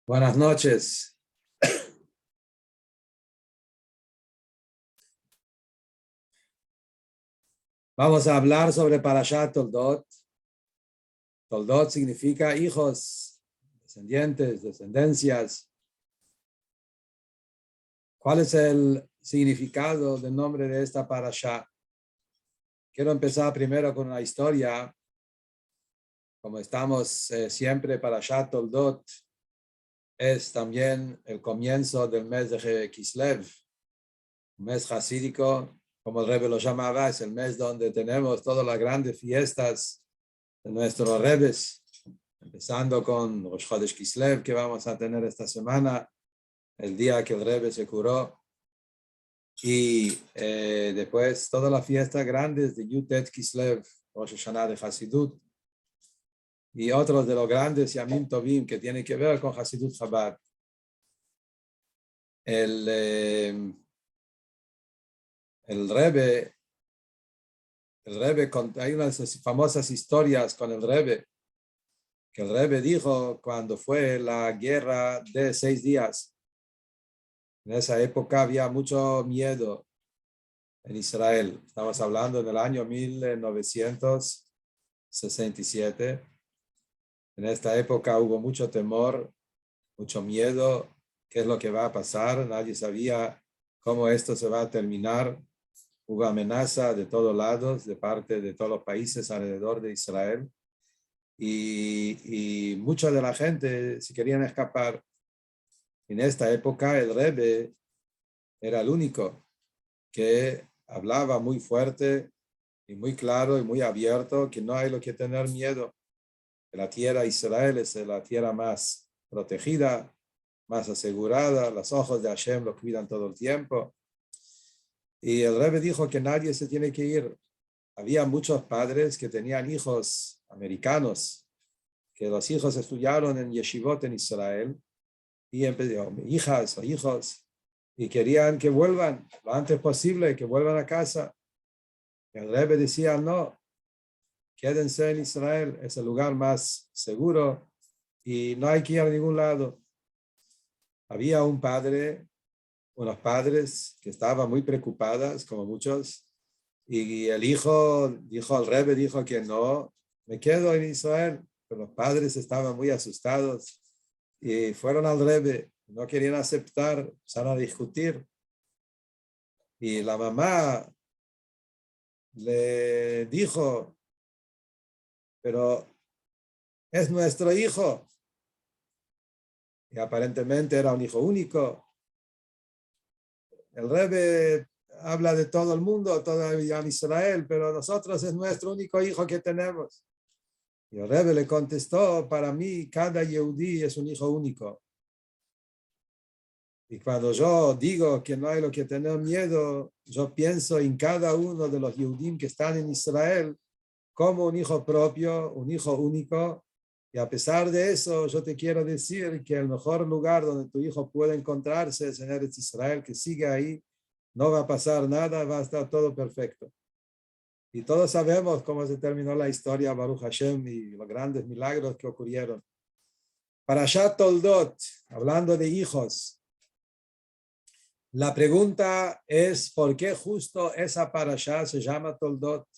Buenas noches. Vamos a hablar sobre Parashat Toldot. Toldot significa hijos, descendientes, descendencias. ¿Cuál es el significado del nombre de esta Parashat? Quiero empezar primero con una historia. Como estamos siempre, Parashat Toldot es también el comienzo del mes de Kislev, un mes hasídico, como el Rebbe lo llamaba, es el mes donde tenemos todas las grandes fiestas de nuestros Rebes, empezando con Rosh Chodesh Kislev, que vamos a tener esta semana, el día que el Rebbe se curó, y después todas las fiestas grandes de Yutet Kislev, Rosh Hashanah de Hasidut, y otros de los grandes Yamim Tovim que tienen que ver con Hasidut Chabad. El Rebbe, hay unas famosas historias con el Rebbe, que el Rebbe dijo cuando fue la guerra de 6 días. En esa época había mucho miedo en Israel. Estamos hablando del año 1967. En esta época hubo mucho temor, mucho miedo. ¿Qué es lo que va a pasar? Nadie sabía cómo esto se va a terminar. Hubo amenaza de todos lados, de parte de todos los países alrededor de Israel. Y mucha de la gente se querían escapar. En esta época el Rebbe era el único que hablaba muy fuerte y muy claro y muy abierto que no hay lo que tener miedo. Que la tierra de Israel es la tierra más protegida, más asegurada. Los ojos de Hashem lo cuidan todo el tiempo. Y el Rebbe dijo que nadie se tiene que ir. Había muchos padres que tenían hijos americanos, que los hijos estudiaron en yeshivot en Israel, y empezaron, hijas o hijos, y querían que vuelvan lo antes posible, que vuelvan a casa. El Rebbe decía, no, quédense en Israel, es el lugar más seguro y no hay que ir a ningún lado. Había unos padres que estaban muy preocupados, como muchos, y el hijo dijo, el Rebbe dijo que no, me quedo en Israel. Pero los padres estaban muy asustados y fueron al Rebbe, no querían aceptar, empezaron a discutir. Y la mamá le dijo, pero es nuestro hijo. Y aparentemente era un hijo único. El Rebbe habla de todo el mundo, todo Israel, pero nosotros es nuestro único hijo que tenemos. Y el Rebbe le contestó, para mí cada Yehudí es un hijo único. Y cuando yo digo que no hay lo que tener miedo, yo pienso en cada uno de los Yehudim que están en Israel como un hijo propio, un hijo único. Y a pesar de eso, yo te quiero decir que el mejor lugar donde tu hijo puede encontrarse es en Eretz Israel, que sigue ahí, no va a pasar nada, va a estar todo perfecto. Y todos sabemos cómo se terminó la historia, Baruch Hashem, y los grandes milagros que ocurrieron. Parashat Toldot, hablando de hijos. La pregunta es, ¿por qué justo esa parasha se llama Toldot?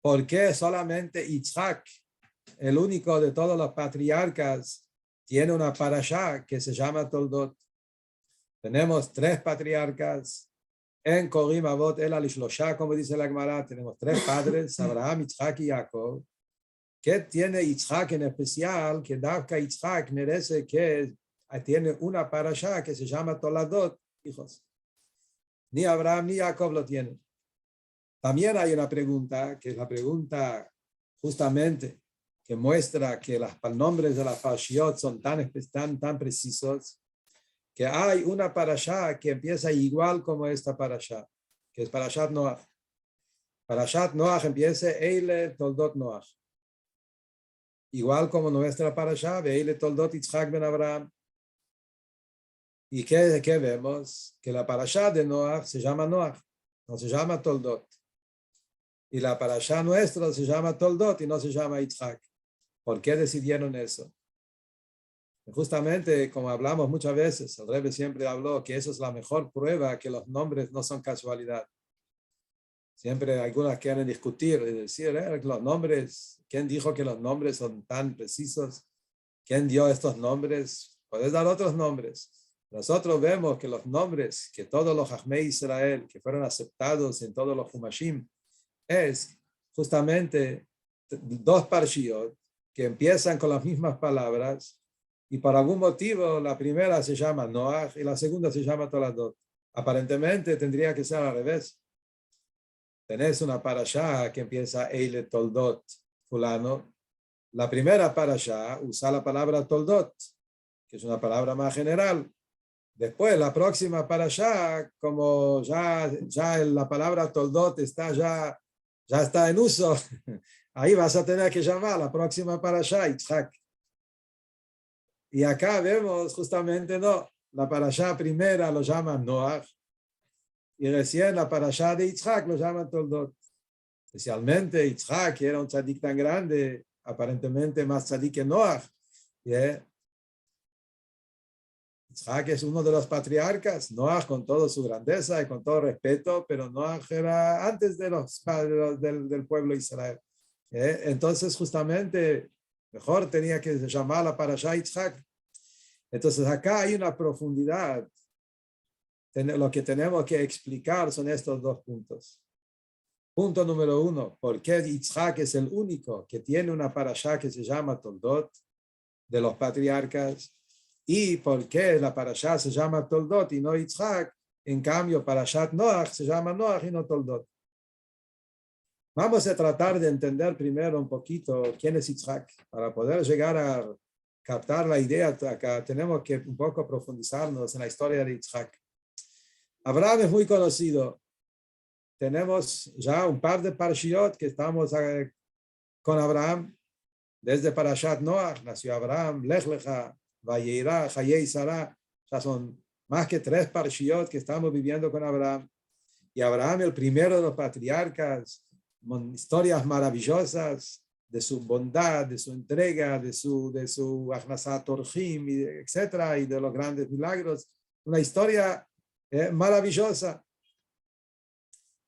¿Por qué solamente Yitzhak, el único de todos los patriarcas, tiene una parasha que se llama Toldot? Tenemos 3 patriarcas. En Korim Avot El Alishlosha, como dice la Gemara, tenemos 3 padres, Abraham, Yitzhak y Jacob. ¿Qué tiene Yitzhak en especial? Que Davka Yitzhak merece que tiene una parasha que se llama Toladot, hijos. Ni Abraham ni Jacob lo tienen. También hay una pregunta, que es la pregunta justamente que muestra que los nombres de la parashiot son tan precisos, que hay una parashá que empieza igual como esta parashá, que es Parashat Noach. Parashat Noach empieza Eile Toldot Noach. Igual como nuestra parashá, Eile Toldot Yitzhak ben Abraham. ¿Y qué vemos? Que la parashá de Noach se llama Noach, no se llama Toldot. Y la parashá nuestra se llama Toldot y no se llama Yitzhak. ¿Por qué decidieron eso? Justamente, como hablamos muchas veces, el Rebbe siempre habló que eso es la mejor prueba que los nombres no son casualidad. Siempre algunas quieren discutir y decir, los nombres, ¿quién dijo que los nombres son tan precisos? ¿Quién dio estos nombres? Puedes dar otros nombres. Nosotros vemos que los nombres que todos los Hajmei Israel, que fueron aceptados en todos los Humashim, es justamente dos parshiot que empiezan con las mismas palabras y por algún motivo la primera se llama Noach y la segunda se llama Toladot. Aparentemente tendría que ser al revés. Tenés una parashá que empieza Eile Toldot fulano. La primera parashá usa la palabra Toldot, que es una palabra más general. Después, la próxima parashá, como ya la palabra Toldot ya está en uso, ahí vas a tener que llamar la próxima parashá Yitzhak. Y acá vemos justamente no, la parashá primera lo llaman Noach y recién la parashá de Yitzhak lo llaman Toldot. Especialmente Yitzhak, que era un tzadik tan grande, aparentemente más tzadik que Noach. ¿Yeah? Yitzhak es uno de los patriarcas, Noach con toda su grandeza y con todo respeto, pero Noach era antes de del pueblo de Israel. Entonces, justamente, mejor tenía que llamar la parashá Yitzhak. Entonces, acá hay una profundidad. Lo que tenemos que explicar son estos dos puntos. Punto número uno, ¿por qué Yitzhak es el único que tiene una parashá que se llama Toldot de los patriarcas? ¿Y por qué la parashá se llama Toldot y no Yitzhak? En cambio, parashat Noach se llama Noach y no Toldot. Vamos a tratar de entender primero un poquito quién es Yitzhak. Para poder llegar a captar la idea, acá tenemos que un poco profundizarnos en la historia de Yitzhak. Abraham es muy conocido. Tenemos ya un par de parshiot que estamos con Abraham. Desde Parashat Noach nació Abraham, Lech Lecha, Vayera, Hayei Sarah. Ya son más que 3 parshiot que estamos viviendo con Abraham. Y Abraham, el primero de los patriarcas, historias maravillosas de su bondad, de su entrega, de su Achnasat Orchim, etcétera, y de los grandes milagros. Una historia maravillosa.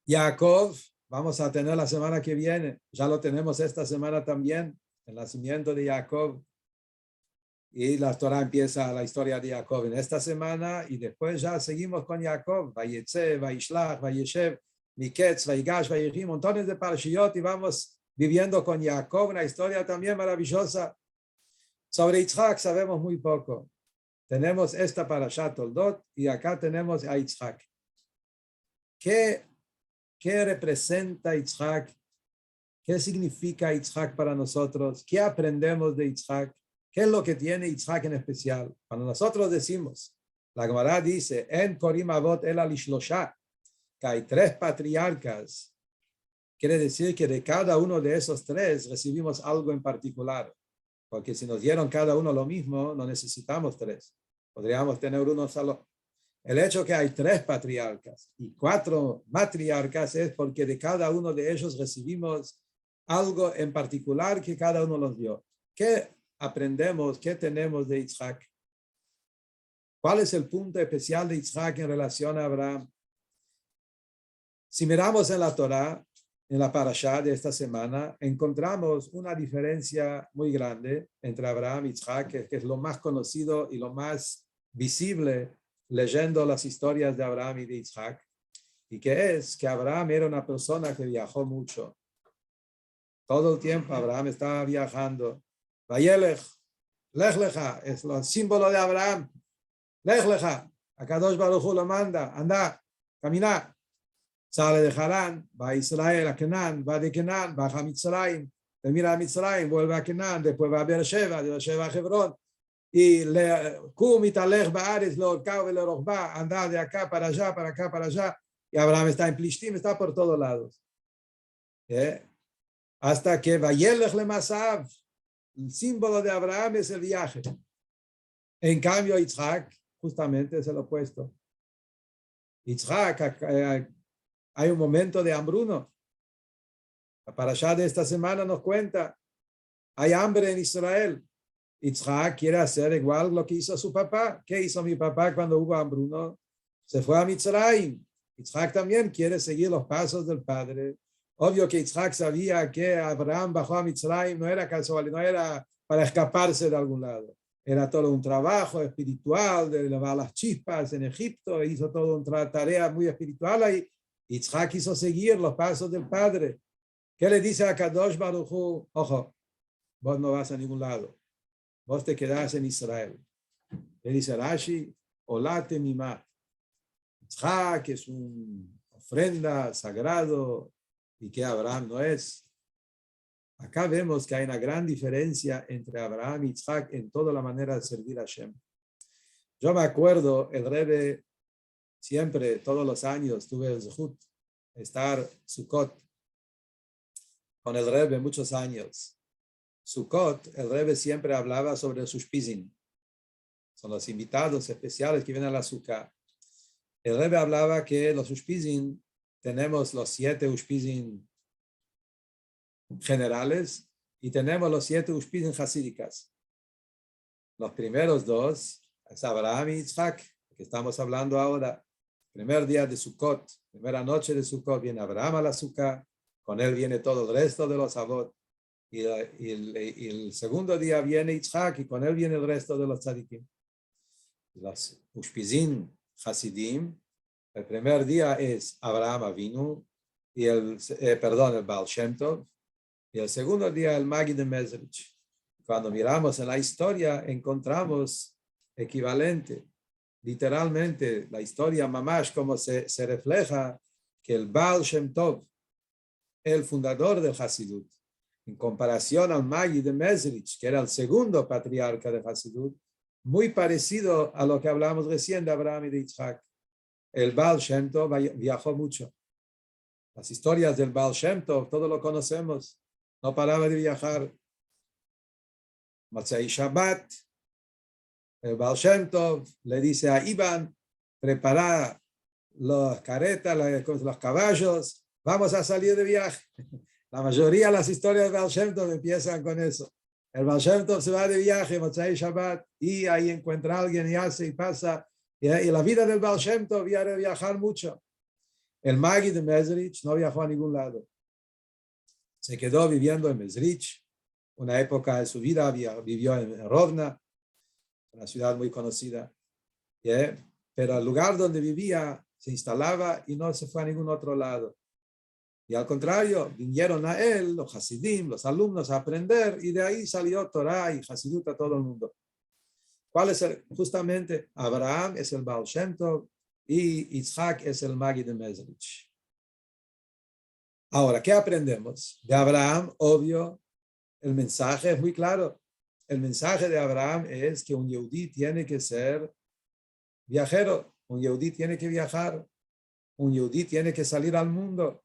Jacob, vamos a tener la semana que viene, ya lo tenemos esta semana también, el nacimiento de Jacob. Y la Torah empieza la historia de Jacob en esta semana y después ya seguimos con Jacob, Vayetze, Vayishlach, Vayeshev, Miketz, Vayigash, Vayechi, montones de parshiot y vamos viviendo con Jacob una historia también maravillosa. Sobre Yitzhak sabemos muy poco. Tenemos esta parashat Toldot y acá tenemos a Yitzhak. ¿Qué representa Yitzhak? ¿Qué significa Yitzhak para nosotros? ¿Qué aprendemos de Yitzhak? ¿Qué es lo que tiene Yitzhak en especial? Cuando nosotros decimos, la Gemara dice, En Korim Avot El Alishlosha, que hay 3 patriarcas, quiere decir que de cada uno de esos 3 recibimos algo en particular. Porque si nos dieron cada uno lo mismo, no necesitamos 3. Podríamos tener uno solo. El hecho que hay 3 patriarcas y 4 matriarcas es porque de cada uno de ellos recibimos algo en particular que cada uno nos dio. ¿Qué aprendemos? ¿Qué tenemos de Yitzhak? ¿Cuál es el punto especial de Yitzhak en relación a Abraham? Si miramos en la Torah, en la parashá de esta semana, encontramos una diferencia muy grande entre Abraham y Yitzhak, que es lo más conocido y lo más visible leyendo las historias de Abraham y de Yitzhak, y que es que Abraham era una persona que viajó mucho. Todo el tiempo Abraham estaba viajando. Vayelech, Lech Lecha, es el símbolo de Abraham. Lech Lecha, Akadosh Baruj Hu lo manda, anda, camina. Sale de Harán, va a Israel, a Canaán, va de Canaán, baja a Mitzrayim, termina a Mitzrayim, vuelve a Canaán, después va a Beersheba, de Beersheba a Hebrón. Y anda de acá para allá, para acá, para allá. Y Abraham está en Plishtim, está por todos lados. Hasta que Vayelech le Masav, el símbolo de Abraham es el viaje. En cambio, Yitzhak justamente es el opuesto. Yitzhak, hay un momento de hambruno. La parashá de esta semana nos cuenta, hay hambre en Israel. Yitzhak quiere hacer igual lo que hizo su papá. ¿Qué hizo mi papá cuando hubo hambruno? Se fue a Mitzrayim. Yitzhak también quiere seguir los pasos del padre. Obvio que Yitzhak sabía que Abraham bajó a Mitzrayim, no era casual, no era para escaparse de algún lado. Era todo un trabajo espiritual de elevar las chispas en Egipto, hizo toda una tarea muy espiritual y Yitzhak quiso seguir los pasos del padre. ¿Qué le dice a Kadosh Baruj Hu? Ojo, vos no vas a ningún lado, vos te quedás en Israel. Le dice Rashi, olate mimá. Yitzhak es una ofrenda sagrado y que Abraham no es. Acá vemos que hay una gran diferencia entre Abraham y Yitzhak en toda la manera de servir a Hashem. Yo me acuerdo, el Rebbe siempre, todos los años, tuve el zehut de estar Sukkot con el Rebbe muchos años. Sukkot, el Rebbe siempre hablaba sobre los ushpizin. Son los invitados especiales que vienen a la Sukkah. El Rebbe hablaba que los ushpizin, tenemos los 7 ushpizin generales y tenemos los 7 ushpizin hasídicas. Los primeros 2 es Abraham y Yitzhak, que estamos hablando ahora. Primer día de Sukkot, primera noche de Sukkot, viene Abraham a la Sukkah, con él viene todo el resto de los avot. Y el segundo día viene Yitzhak y con él viene el resto de los tzadikim. Los ushpizin hasidim, el primer día es Abraham Avinu, y el Baal Shem Tov, y el segundo día el Magid de Mezrich. Cuando miramos en la historia, encontramos equivalente. Literalmente, la historia mamash, como se refleja que el Baal Shem Tov, el fundador del Hasidut, en comparación al Magid de Mezrich, que era el segundo patriarca de Hasidut, muy parecido a lo que hablamos recién de Abraham y de Yitzhak. El Baal Shem Tov viajó mucho. Las historias del Baal Shem Tov, todos lo conocemos. No paraba de viajar. Motzei Shabbat, el Baal Shem Tov le dice a Iván, prepara las caretas, los caballos, vamos a salir de viaje. La mayoría de las historias del Baal Shem Tov empiezan con eso. El Baal Shem Tov se va de viaje, Motzei Shabbat, y ahí encuentra a alguien y hace y pasa. Y la vida del Baal Shem Tov había de viajar mucho. El Magid de Mezrich no viajó a ningún lado. Se quedó viviendo en Mezrich. Una época de su vida vivió en Rovna, una ciudad muy conocida. Pero el lugar donde vivía se instalaba y no se fue a ningún otro lado. Y al contrario, vinieron a él los Hasidim, los alumnos, a aprender, y de ahí salió Torah y Hasidut a todo el mundo. ¿Cuál es justamente? Abraham es el Baal Shem Tov y Yitzhak es el Magid de Mezrich. Ahora, ¿qué aprendemos? De Abraham, obvio, el mensaje es muy claro. El mensaje de Abraham es que un yehudí tiene que ser viajero, un yehudí tiene que viajar, un yehudí tiene que salir al mundo,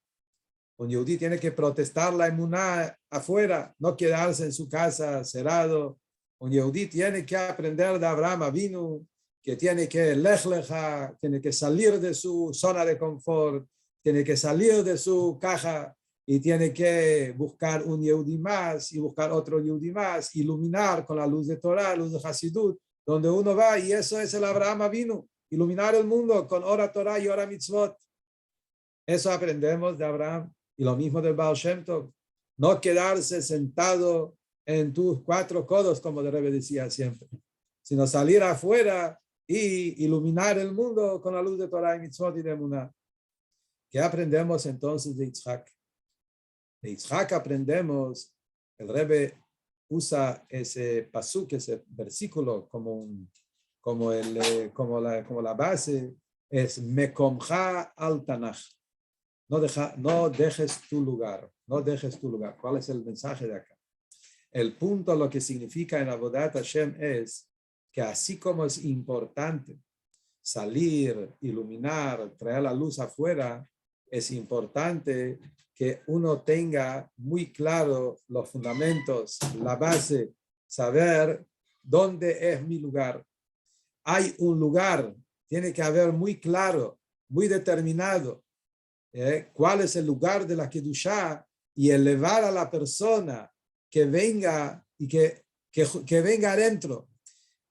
un yehudí tiene que protestar la emuná afuera, no quedarse en su casa cerrado. Un yehudí tiene que aprender de Abraham Avinu, que tiene que lech lecha, tiene que salir de su zona de confort, tiene que salir de su caja y tiene que buscar un yehudí más y buscar otro yehudí más, iluminar con la luz de Torah, luz de Hasidut, donde uno va, y eso es el Abraham Avinu, iluminar el mundo con hora Torah y hora mitzvot. Eso aprendemos de Abraham, y lo mismo del Baal Shem Tov. No quedarse sentado en tus 4 codos, como el Rebbe decía siempre, sino salir afuera y iluminar el mundo con la luz de Torah y mitzvot y de emuná. ¿Qué aprendemos entonces de Yitzhak? De Yitzhak aprendemos, el Rebbe usa ese pasuk, ese versículo como la base, es Mekomcha al Tanaj. No dejes tu lugar, no dejes tu lugar. ¿Cuál es el mensaje de acá? El punto, lo que significa en Avodat Hashem es que así como es importante salir, iluminar, traer la luz afuera, es importante que uno tenga muy claro los fundamentos, la base, saber dónde es mi lugar. Hay un lugar, tiene que haber muy claro, muy determinado, cuál es el lugar de la Kedushá, y elevar a la persona que venga y que que venga adentro.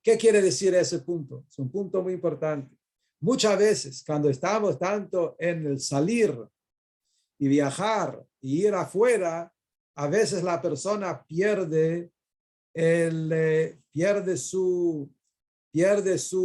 ¿Qué quiere decir ese punto? Es un punto muy importante. Muchas veces, cuando estamos tanto en el salir y viajar y ir afuera, a veces la persona pierde su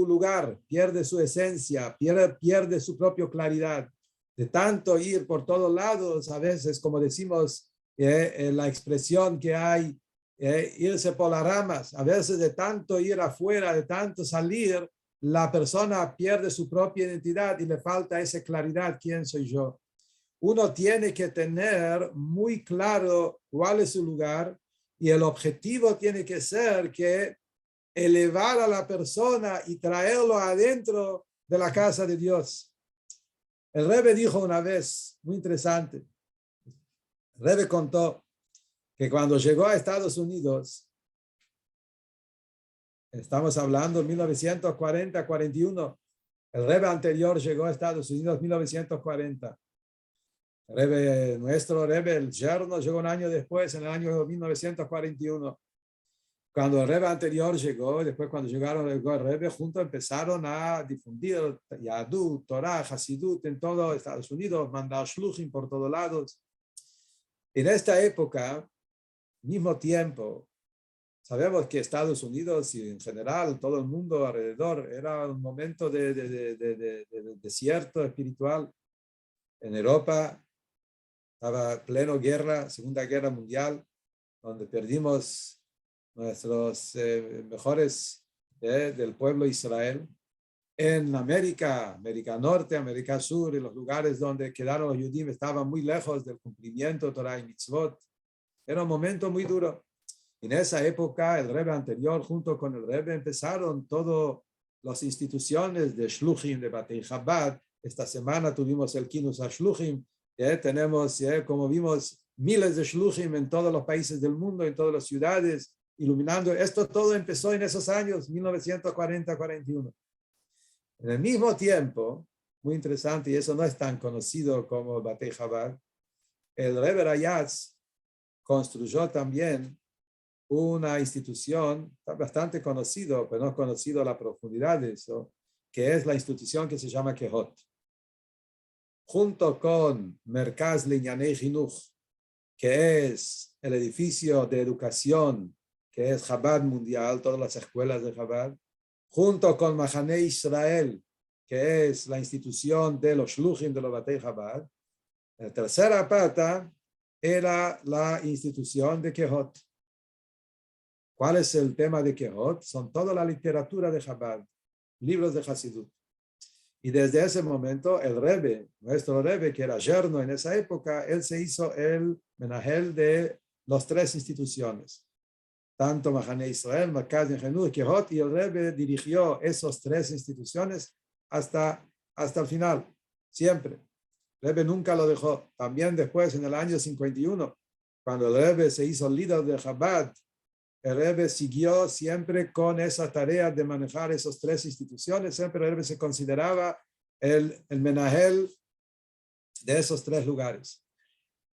lugar, pierde su esencia, pierde su propia claridad. De tanto ir por todos lados, a veces, como decimos, la expresión que hay, irse por las ramas, a veces de tanto ir afuera, de tanto salir, la persona pierde su propia identidad y le falta esa claridad, ¿quién soy yo? Uno tiene que tener muy claro cuál es su lugar y el objetivo tiene que ser que elevar a la persona y traerlo adentro de la casa de Dios. El Rebbe dijo una vez, muy interesante, el Rebbe contó que cuando llegó a Estados Unidos, estamos hablando de 1940-41, el Rebbe anterior llegó a Estados Unidos en 1940. Nuestro Rebbe, el yerno, llegó un año después, en el año 1941. Cuando el Rebbe anterior llegó, después cuando llegaron el Rebbe, juntos empezaron a difundir Yadut, Torah, Hasidut en todo Estados Unidos, mandar shluchim por todos lados. En esta época, mismo tiempo, sabemos que Estados Unidos y en general todo el mundo alrededor era un momento de desierto espiritual. En Europa estaba pleno guerra, Segunda Guerra Mundial, donde perdimos nuestros mejores del pueblo Israel. En América Norte, América Sur, y los lugares donde quedaron los Yudim estaban muy lejos del cumplimiento de Torah y Mitzvot. Era un momento muy duro. En esa época, el Rebbe anterior, junto con el Rebbe, empezaron todas las instituciones de Shluchim, de Batei Chabad. Esta semana tuvimos el Kinus HaShluchim. Tenemos, como vimos, miles de Shluchim en todos los países del mundo, en todas las ciudades, iluminando. Esto todo empezó en esos años, 1940-41. En el mismo tiempo, muy interesante, y eso no es tan conocido como Batei Chabad, el Rebbe Rayatz construyó también una institución bastante conocido, pero no conocido a la profundidad de eso, que es la institución que se llama Kehot. Junto con Merkaz Leñanei Chinuch, que es el edificio de educación, que es Chabad Mundial, todas las escuelas de Chabad, junto con Mahané Israel, que es la institución de los Shluchim de los Batei Chabad, la tercera pata era la institución de Kehot. ¿Cuál es el tema de Kehot? Son toda la literatura de Chabad, libros de Hasidut. Y desde ese momento el Rebbe, nuestro Rebbe, que era yerno en esa época, él se hizo el menahel de las tres instituciones. Tanto Mahané Israel, Merkaz Leñanei Chinuch, Kehot, y el Rebbe dirigió esas tres instituciones hasta el final, siempre. El Rebbe nunca lo dejó. También después, en el año 51, cuando el Rebbe se hizo líder de Chabad, el Rebbe siguió siempre con esa tarea de manejar esas tres instituciones. Siempre el Rebbe se consideraba el menahel de esos tres lugares.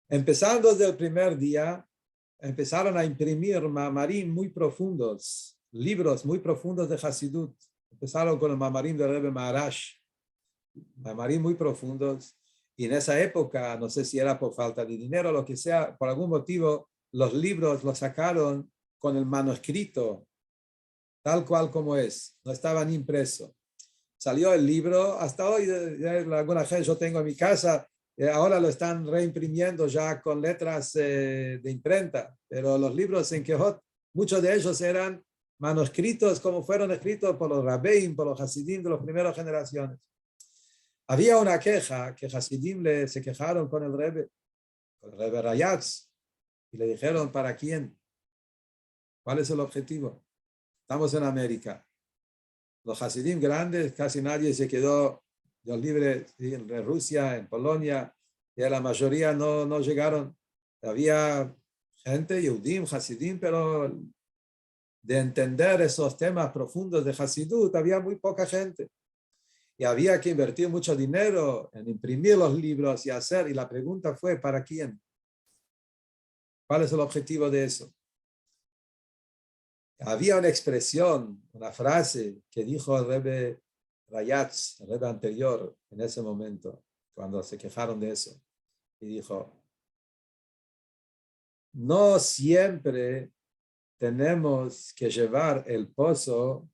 Empezando desde el primer día, empezaron a imprimir mamarim muy profundos, libros muy profundos de Hasidut. Empezaron con el mamarim del Rebbe Maharash, mamarim muy profundos. Y en esa época, no sé si era por falta de dinero o lo que sea, por algún motivo, los libros los sacaron con el manuscrito, tal cual como es, no estaban impresos. Salió el libro, hasta hoy alguna gente yo tengo en mi casa, ahora lo están reimprimiendo ya con letras de imprenta, pero los libros en Kehot, muchos de ellos eran manuscritos como fueron escritos por los Rabbeim, por los Hasidim de las primeras generaciones. Había una queja que Hasidim se quejaron con el Rebbe Rayatz, y le dijeron, ¿para quién? ¿Cuál es el objetivo? Estamos en América. Los Hasidim grandes, casi nadie se quedó Dios libre en Rusia, en Polonia, y la mayoría no llegaron. Había gente, Yehudim, Hasidim, pero de entender esos temas profundos de Hasidut, había muy poca gente. Y había que invertir mucho dinero en imprimir los libros y hacer. Y la pregunta fue, ¿para quién? ¿Cuál es el objetivo de eso? Había una expresión, una frase que dijo el Rebbe Rayatz, el Rebbe anterior, en ese momento, cuando se quejaron de eso. Y dijo, no siempre tenemos que llevar el pozo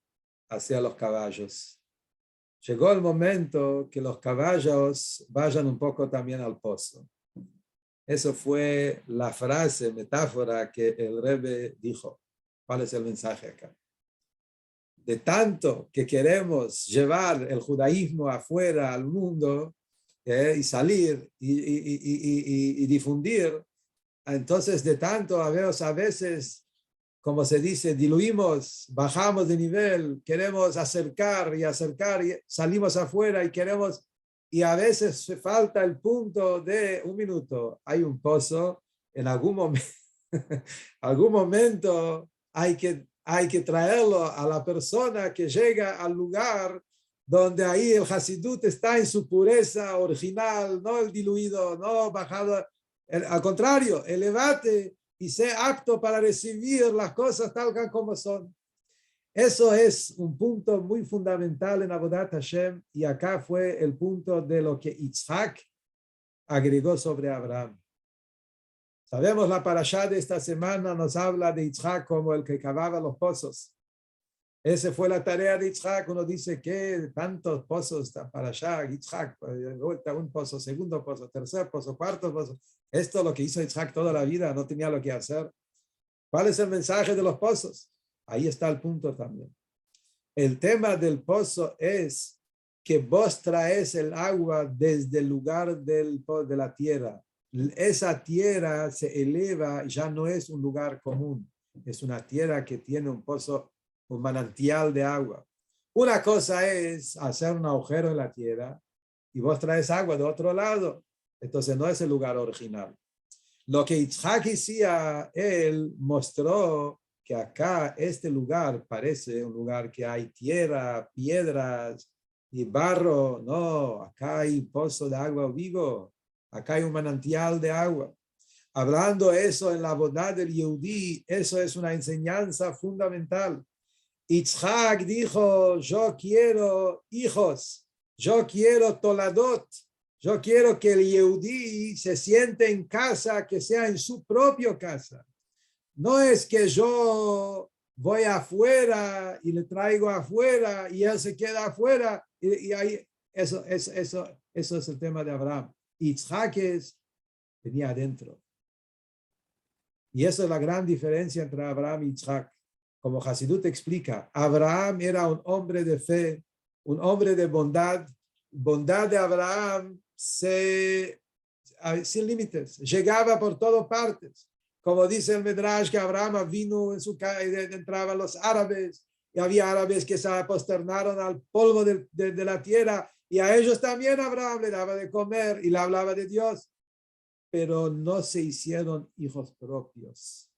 hacia los caballos. Llegó el momento que los caballos vayan un poco también al pozo. Eso fue la frase, metáfora que el Rebbe dijo. ¿Cuál es el mensaje acá? De tanto que queremos llevar el judaísmo afuera al mundo y salir y difundir, entonces de tanto a veces, como se dice, diluimos, bajamos de nivel, queremos acercar y salimos afuera y queremos, y a veces falta el punto de un minuto. Hay un pozo, en algún momento hay que traerlo a la persona que llega al lugar donde ahí el Hasidut está en su pureza original, no el diluido, no bajado, al contrario, elevate y sé apto para recibir las cosas tal como son. Eso es un punto muy fundamental en Avodat Hashem, y acá fue el punto de lo que Yitzhak agregó sobre Abraham. Sabemos la parashá de esta semana nos habla de Yitzhak como el que cavaba los pozos. Esa fue la tarea de Yitzhak. Uno dice que tantos pozos para allá, Yitzhak, un pozo, segundo pozo, tercer pozo, cuarto pozo. Esto es lo que hizo Yitzhak toda la vida, no tenía lo que hacer. ¿Cuál es el mensaje de los pozos? Ahí está el punto también. El tema del pozo es que vos traes el agua desde el lugar de la tierra. Esa tierra se eleva, ya no es un lugar común, es una tierra que tiene un pozo, un manantial de agua. Una cosa es hacer un agujero en la tierra y vos traes agua de otro lado, entonces no es el lugar original. Lo que Yitzhak hacía, él mostró que acá este lugar parece un lugar que hay tierra, piedras y barro. No, acá hay un pozo de agua vivo, acá hay un manantial de agua. Hablando eso en la bondad del Yehudí, eso es una enseñanza fundamental. Yitzhak dijo, yo quiero hijos, yo quiero toladot, yo quiero que el Yehudí se siente en casa, que sea en su propia casa. No es que yo voy afuera y le traigo afuera y él se queda afuera. Y ahí, eso es el tema de Abraham. Yitzhak venía adentro. Y esa es la gran diferencia entre Abraham y Yitzhak. Como Hasidut explica, Abraham era un hombre de fe, un hombre de bondad. Bondad de Abraham sin límites, llegaba por todas partes. Como dice el Medrash, que Abraham vino en su casa, entraban los árabes, y había árabes que se posternaron al polvo de la tierra, y a ellos también Abraham le daba de comer y le hablaba de Dios. Pero no se hicieron hijos propios,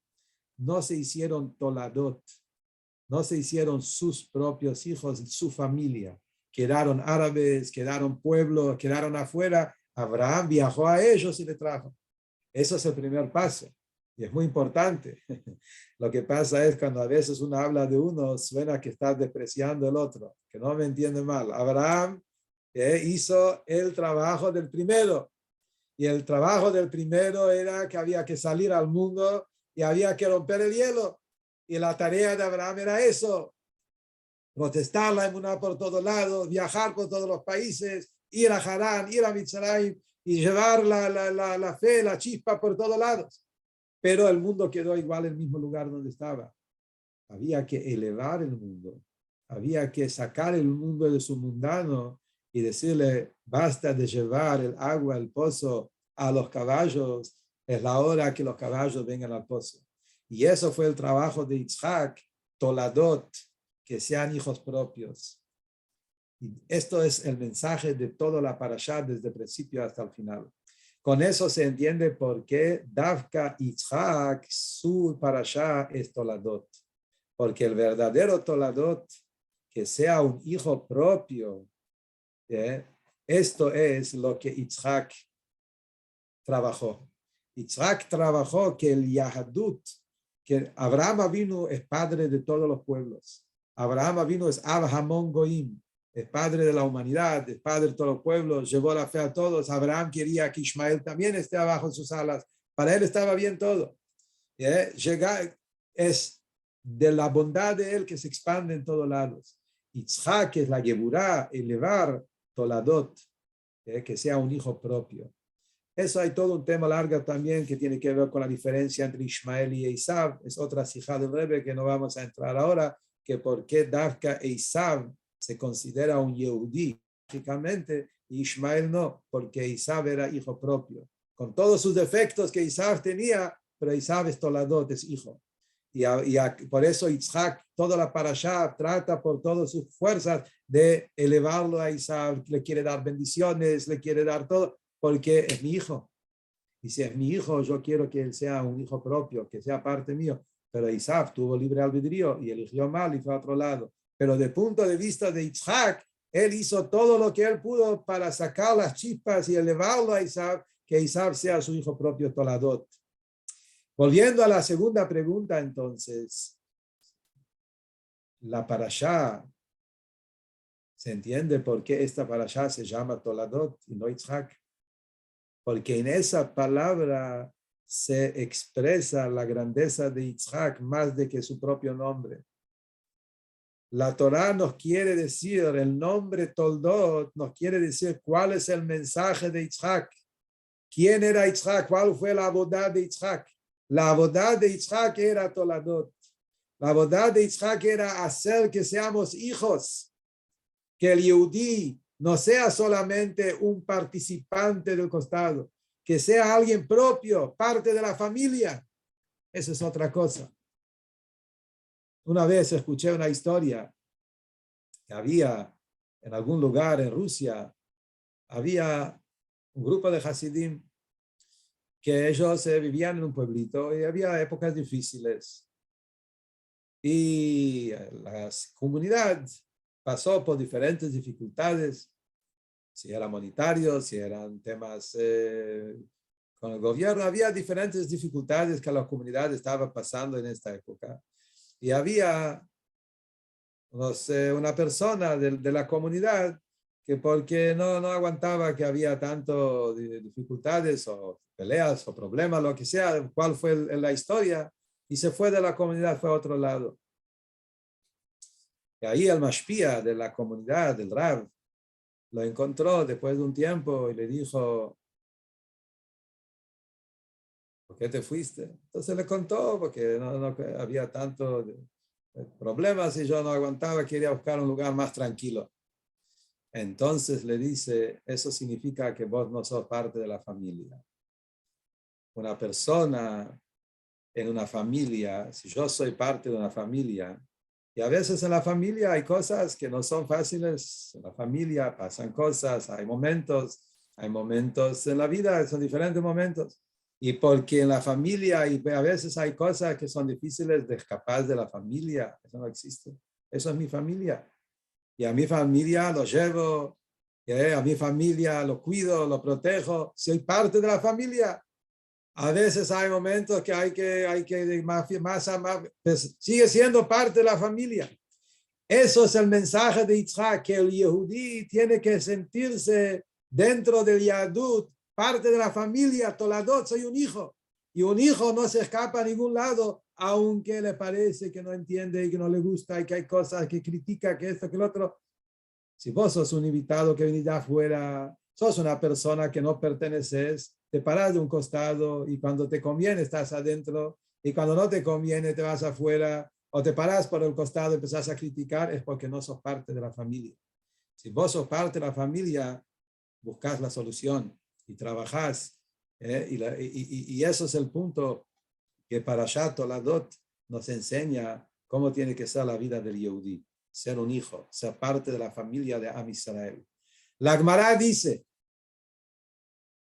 no se hicieron toladot, no se hicieron sus propios hijos, su familia. Quedaron árabes, quedaron pueblos, quedaron afuera. Abraham viajó a ellos y le trajo. Eso es el primer paso. Y es muy importante. Lo que pasa es cuando a veces uno habla de uno, suena que está despreciando el otro. Que no me entiende mal. Abraham hizo el trabajo del primero. Y el trabajo del primero era que había que salir al mundo y había que romper el hielo. Y la tarea de Abraham era eso. Protestar la emuná por todos lados, viajar por todos los países, ir a Harán, ir a Mitzrayim y llevar la fe, la chispa por todos lados. Pero el mundo quedó igual en el mismo lugar donde estaba. Había que elevar el mundo. Había que sacar el mundo de su mundano y decirle, basta de llevar el agua, el pozo a los caballos. Es la hora que los caballos vengan al pozo. Y eso fue el trabajo de Yitzhak, Toladot, que sean hijos propios. Y esto es el mensaje de toda la parashá desde el principio hasta el final. Con eso se entiende por qué Davka Yitzhak, su parashá es Toladot. Porque el verdadero Toladot, que sea un hijo propio, esto es lo que Yitzhak trabajó. Yitzhak trabajó que el Yahadut, que Abraham Avinu es padre de todos los pueblos. Abraham Avinu es Ab Hamon Goim, es padre de la humanidad, es padre de todos los pueblos, llevó la fe a todos. Abraham quería que Ismael también esté abajo de sus alas. Para él estaba bien todo. Llegar es de la bondad de él que se expande en todos lados. Yitzhak es la Geburá, elevar Toladot, que sea un hijo propio. Eso hay todo un tema largo también que tiene que ver con la diferencia entre Ismael y Esav. Es otra sijá del Rebbe que no vamos a entrar ahora, que por qué Davka Esav se considera un Yehudí, lógicamente, y Ismael no, porque Esav era hijo propio. Con todos sus defectos que Esav tenía, pero Esav es Toladot, es hijo. Por eso Yitzhak, toda la parashá, trata por todas sus fuerzas de elevarlo a Esav, le quiere dar bendiciones, le quiere dar todo, porque es mi hijo. Y si es mi hijo, yo quiero que él sea un hijo propio, que sea parte mío. Pero Esav tuvo libre albedrío y eligió mal y fue a otro lado. Pero de punto de vista de Yitzhak, él hizo todo lo que él pudo para sacar las chispas y elevarlo a Esav, que Esav sea su hijo propio Toladot. Volviendo a la segunda pregunta, entonces, la parashá, ¿se entiende por qué esta parashá se llama Toladot y no Yitzhak? Porque en esa palabra se expresa la grandeza de Yitzhak más de que su propio nombre. La Torá nos quiere decir, el nombre Toldot nos quiere decir cuál es el mensaje de Yitzhak. ¿Quién era Yitzhak? ¿Cuál fue la avodah de Yitzhak? La avodah de Yitzhak era Toladot. La avodah de Yitzhak era hacer que seamos hijos, que el Yehudí no sea solamente un participante del costado, que sea alguien propio, parte de la familia. Eso es otra cosa. Una vez escuché una historia que había en algún lugar en Rusia, había un grupo de Hasidim que ellos vivían en un pueblito y había épocas difíciles. Y la comunidad pasó por diferentes dificultades, si eran monetarios, si eran temas con el gobierno, había diferentes dificultades que la comunidad estaba pasando en esta época. Y había una persona de la comunidad que porque no aguantaba que había tanto dificultades o peleas o problemas, lo que sea, cuál fue la historia, y se fue de la comunidad, fue a otro lado. Y ahí el mashpia de la comunidad, del Rav, lo encontró después de un tiempo y le dijo, ¿por qué te fuiste? Entonces le contó, porque no había tanto problemas y yo no aguantaba, quería buscar un lugar más tranquilo. Entonces le dice, eso significa que vos no sos parte de la familia. Una persona en una familia, si yo soy parte de una familia, y a veces en la familia hay cosas que no son fáciles, en la familia pasan cosas, hay momentos en la vida, son diferentes momentos. Y porque en la familia y a veces hay cosas que son difíciles de escapar de la familia, eso no existe. Eso es mi familia. Y a mi familia lo llevo, a mi familia lo cuido, lo protejo. Soy parte de la familia. A veces hay momentos que hay que más, pues sigue siendo parte de la familia. Eso es el mensaje de Yitzhak, que el Yehudí tiene que sentirse dentro del Yahadut, parte de la familia, Toladot, soy un hijo. Y un hijo no se escapa a ningún lado, aunque le parece que no entiende y que no le gusta y que hay cosas que critica, que esto, que lo otro. Si vos sos un invitado que venís de afuera, sos una persona que no perteneces, te paras de un costado y cuando te conviene estás adentro y cuando no te conviene te vas afuera o te paras por el costado y empezás a criticar, es porque no sos parte de la familia. Si vos sos parte de la familia, buscas la solución y trabajás. Y eso es el punto que Parashat Toladot nos enseña cómo tiene que ser la vida del Yehudí. Ser un hijo, ser parte de la familia de Am Israel. La Gemara dice,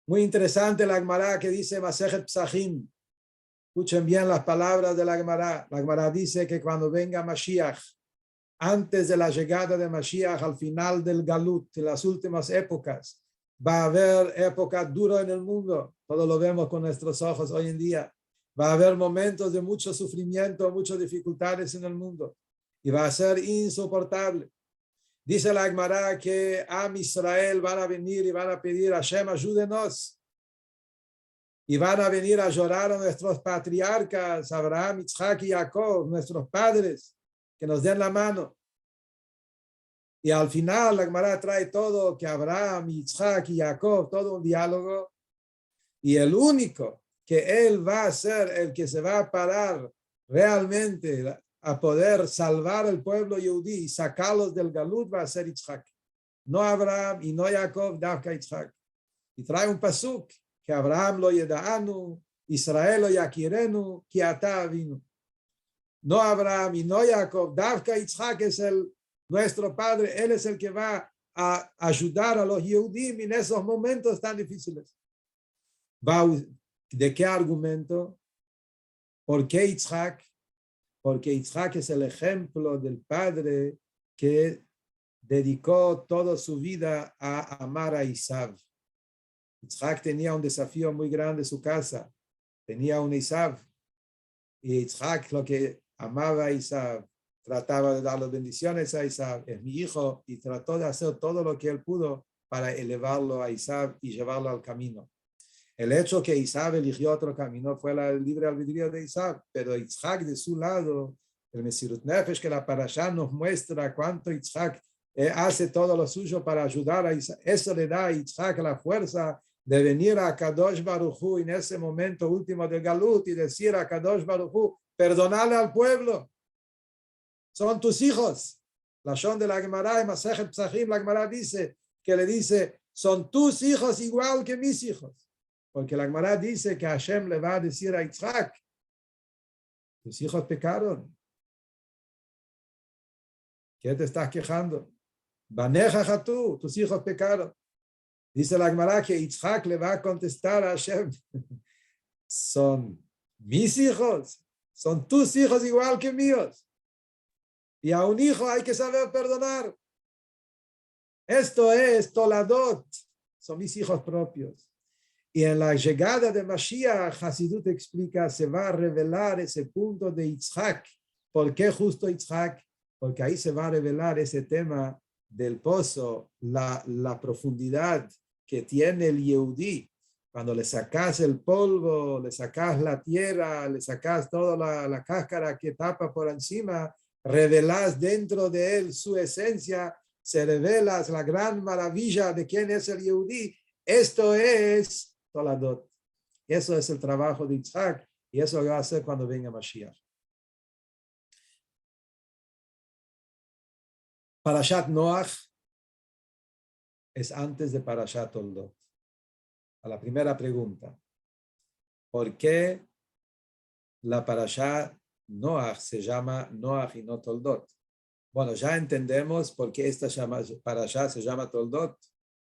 muy interesante la Gemara que dice Masejet Psachim. Escuchen bien las palabras de la Gemara. La Gemara dice que cuando venga Mashiach, antes de la llegada de Mashiach, al final del Galut, en las últimas épocas, va a haber épocas duras en el mundo. Todo lo vemos con nuestros ojos hoy en día. Va a haber momentos de mucho sufrimiento, muchas dificultades en el mundo y va a ser insoportable. Dice la Gemara que Am Israel van a venir y van a pedir a Hashem, ayúdenos. Y van a venir a llorar a nuestros patriarcas, Abraham, Isaac y Jacob, nuestros padres, que nos den la mano. Y al final la Gemara trae todo, que Abraham, Isaac y Jacob, todo un diálogo. Y el único que él va a ser el que se va a parar realmente a poder salvar el pueblo yehudí y sacarlos del galut va a ser Isaac. No Abraham y no Jacob, Davka Isaac. Y trae un pasuk, que Abraham lo yeda'anu, Israel lo yakirenu, ki ata avinu. No Abraham y no Jacob, Davka Isaac es nuestro padre, él es el que va a ayudar a los Yehudim en esos momentos tan difíciles. ¿De qué argumento? ¿Por qué Isaac? Porque Isaac es el ejemplo del padre que dedicó toda su vida a amar a Isav. Isaac tenía un desafío muy grande en su casa. Tenía un Isav. Y Isaac lo que amaba a Isav, trataba de dar las bendiciones a Isav, es mi hijo, y trató de hacer todo lo que él pudo para elevarlo a Isav y llevarlo al camino. El hecho que Isav eligió otro camino fue el libre albedrío de Isav, pero Isaac de su lado, el Mesirut Nefesh que la Parashá nos muestra cuánto Isaac hace todo lo suyo para ayudar a Isaac. Eso le da a Isaac la fuerza de venir a Kadosh Baruj Hu en ese momento último del Galut y decir a Kadosh Baruj Hu, perdonale al pueblo, son tus hijos. La Shon de la Gemara en Masechet Psachim, la Gemara dice, que le dice, son tus hijos igual que mis hijos. Porque la Gemara dice que Hashem le va a decir a Isaac, tus hijos pecaron. ¿Qué te estás quejando? Baneja Jatú, tus hijos pecaron. Dice la Gemara que Isaac le va a contestar a Hashem, son mis hijos, son tus hijos igual que míos. Y a un hijo hay que saber perdonar. Esto es Toladot, son mis hijos propios. Y en la llegada de Mashiach, Hasidut explica, se va a revelar ese punto de Isaac. ¿Por qué justo Isaac? Porque ahí se va a revelar ese tema del pozo, la profundidad que tiene el Yehudí. Cuando le sacas el polvo, le sacas la tierra, le sacas toda la cáscara que tapa por encima, revelas dentro de él su esencia, se revela la gran maravilla de quién es el Yehudí. Esto es Toladot. Eso es el trabajo de Isaac y eso lo va a hacer cuando venga Mashiach. Parashat Noach es antes de Parashat Toldot. A la primera pregunta, ¿por qué la Parashat Noach se llama Noach y no Toldot? Bueno, ya entendemos por qué esta Parashat se llama Toldot,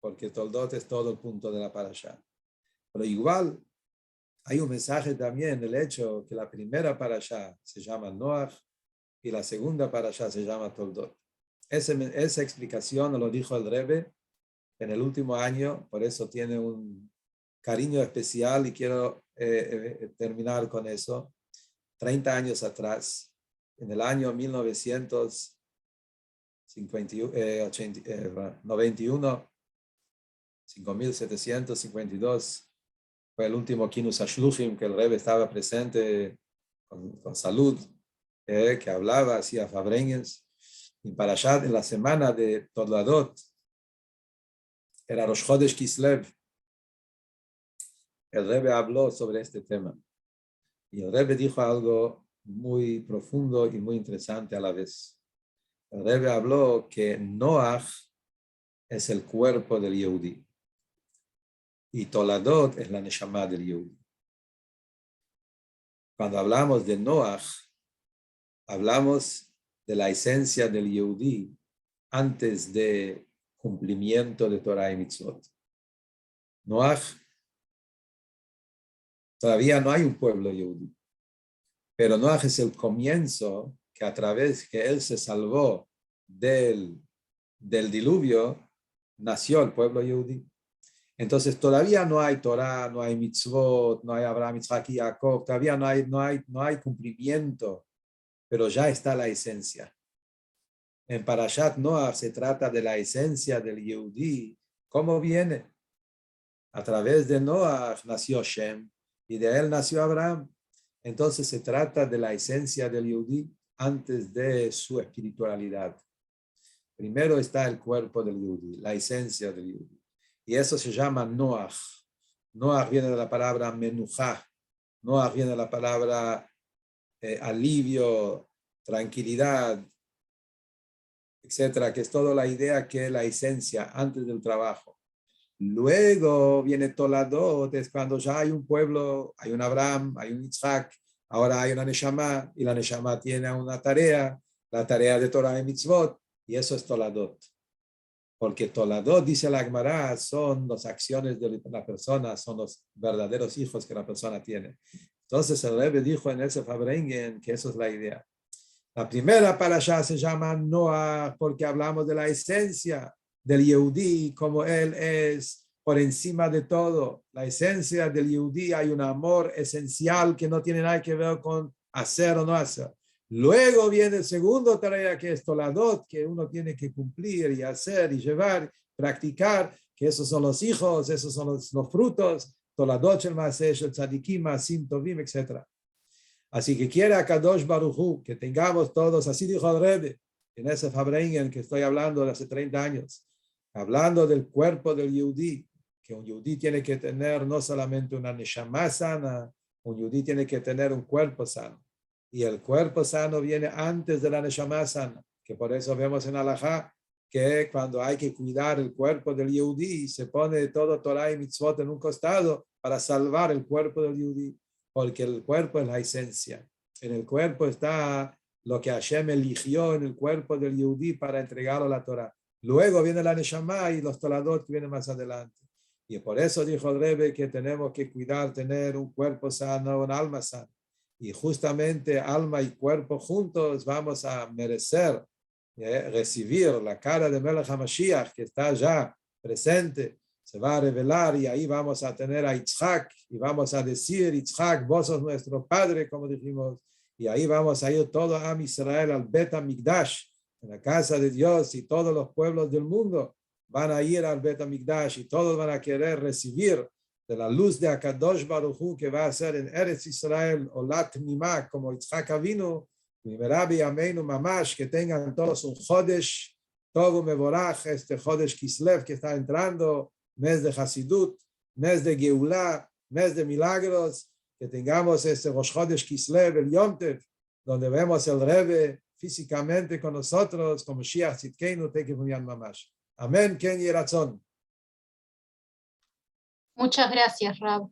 porque Toldot es todo el punto de la Parashat. Pero igual, hay un mensaje también del hecho que la primera Parashat se llama Noach y la segunda Parashat se llama Toldot. Esa explicación lo dijo el Rebbe en el último año, por eso tiene un cariño especial y quiero terminar con eso. 30 años atrás, en el año 1991, 5752, fue el último Kinus Ashluchim que el Rebbe estaba presente con salud, que hablaba, hacía fabreñas. Y Parashat en la semana de Toladot, era Rosh Chodesh Kislev, el Rebbe habló sobre este tema. Y el Rebbe dijo algo muy profundo y muy interesante a la vez. El Rebbe habló que Noach es el cuerpo del Yehudí y Toladot es la Neshama del Yehudí. Cuando hablamos de Noach, hablamos de la esencia del Yehudí antes de cumplimiento de Torah y Mitzvot. Noach, todavía no hay un pueblo Yehudí, pero Noach es el comienzo que a través que él se salvó del diluvio, nació el pueblo Yehudí. Entonces todavía no hay Torah, no hay mitzvot, no hay Abraham, Isaac y Jacob, todavía no hay cumplimiento, pero ya está la esencia. En Parashat Noach se trata de la esencia del Yehudí. ¿Cómo viene? A través de Noach nació Shem y de él nació Abraham. Entonces se trata de la esencia del Yehudí antes de su espiritualidad. Primero está el cuerpo del Yehudí, la esencia del Yehudí. Y eso se llama Noach. Noach viene de la palabra menujá. Noach viene de la palabra alivio, tranquilidad, etcétera, que es toda la idea que es la esencia antes del trabajo. Luego viene Toladot, es cuando ya hay un pueblo, hay un Abraham, hay un Isaac, ahora hay una Neshama, y la Neshama tiene una tarea, la tarea de Torah y Mitzvot, y eso es Toladot. Porque Toladot, dice la Gemara, son las acciones de la persona, son los verdaderos hijos que la persona tiene. Entonces el Rebbe dijo en ese Fabrengen que eso es la idea. La primera parashá se llama Noach porque hablamos de la esencia del Yehudí, como él es por encima de todo. La esencia del Yehudí, hay un amor esencial que no tiene nada que ver con hacer o no hacer. Luego viene el segundo tarea que es Toladot, que uno tiene que cumplir y hacer y llevar, practicar, que esos son los hijos, esos son los frutos, Toladot, el Maasesh, el Tzadikim, Maasim Tovim, etc. Así que quiere a Kadosh Baruj Hu que tengamos todos, así dijo el Rebbe, en ese Fabrengen que estoy hablando de hace 30 años, hablando del cuerpo del Yehudí, que un Yehudí tiene que tener no solamente una Neshama sana, un Yehudí tiene que tener un cuerpo sano. Y el cuerpo sano viene antes de la Neshama sana, que por eso vemos en Halajá que cuando hay que cuidar el cuerpo del Yehudí, se pone todo Torah y Mitzvot en un costado para salvar el cuerpo del Yehudí. Porque el cuerpo es la esencia. En el cuerpo está lo que Hashem eligió en el cuerpo del Yehudí para entregarlo a la Torah. Luego viene la Neshama y los Toladot que vienen más adelante. Y por eso dijo el Rebbe que tenemos que cuidar, tener un cuerpo sano, un alma sana. Y justamente alma y cuerpo juntos vamos a merecer recibir la cara de Melech HaMashiach que está ya presente. Se va a revelar y ahí vamos a tener a Yitzhak y vamos a decir, Yitzhak, vos sos nuestro padre, como dijimos, y ahí vamos a ir todo a Israel al Bet HaMikdash, en la casa de Dios, y todos los pueblos del mundo van a ir al Bet HaMikdash y todos van a querer recibir de la luz de Akadosh Baruj Hu que va a ser en Eretz Israel, Olat Nimah, como Yitzhak Avinu, Merabi Ameinu Mamash, que tengan todos un Chodesh, todo Mevorach, este Chodesh Kislev que está entrando, mes de Hasidut, mes de Geulah, mes de milagros, que tengamos este Rosh Chodesh Kislev, el Yom Tev, donde vemos el Rebbe físicamente con nosotros, como Shiach Tzidkeinu, Tekef U'Yan Mamash. Amén, Ken Yeratzon. Muchas gracias, Rab.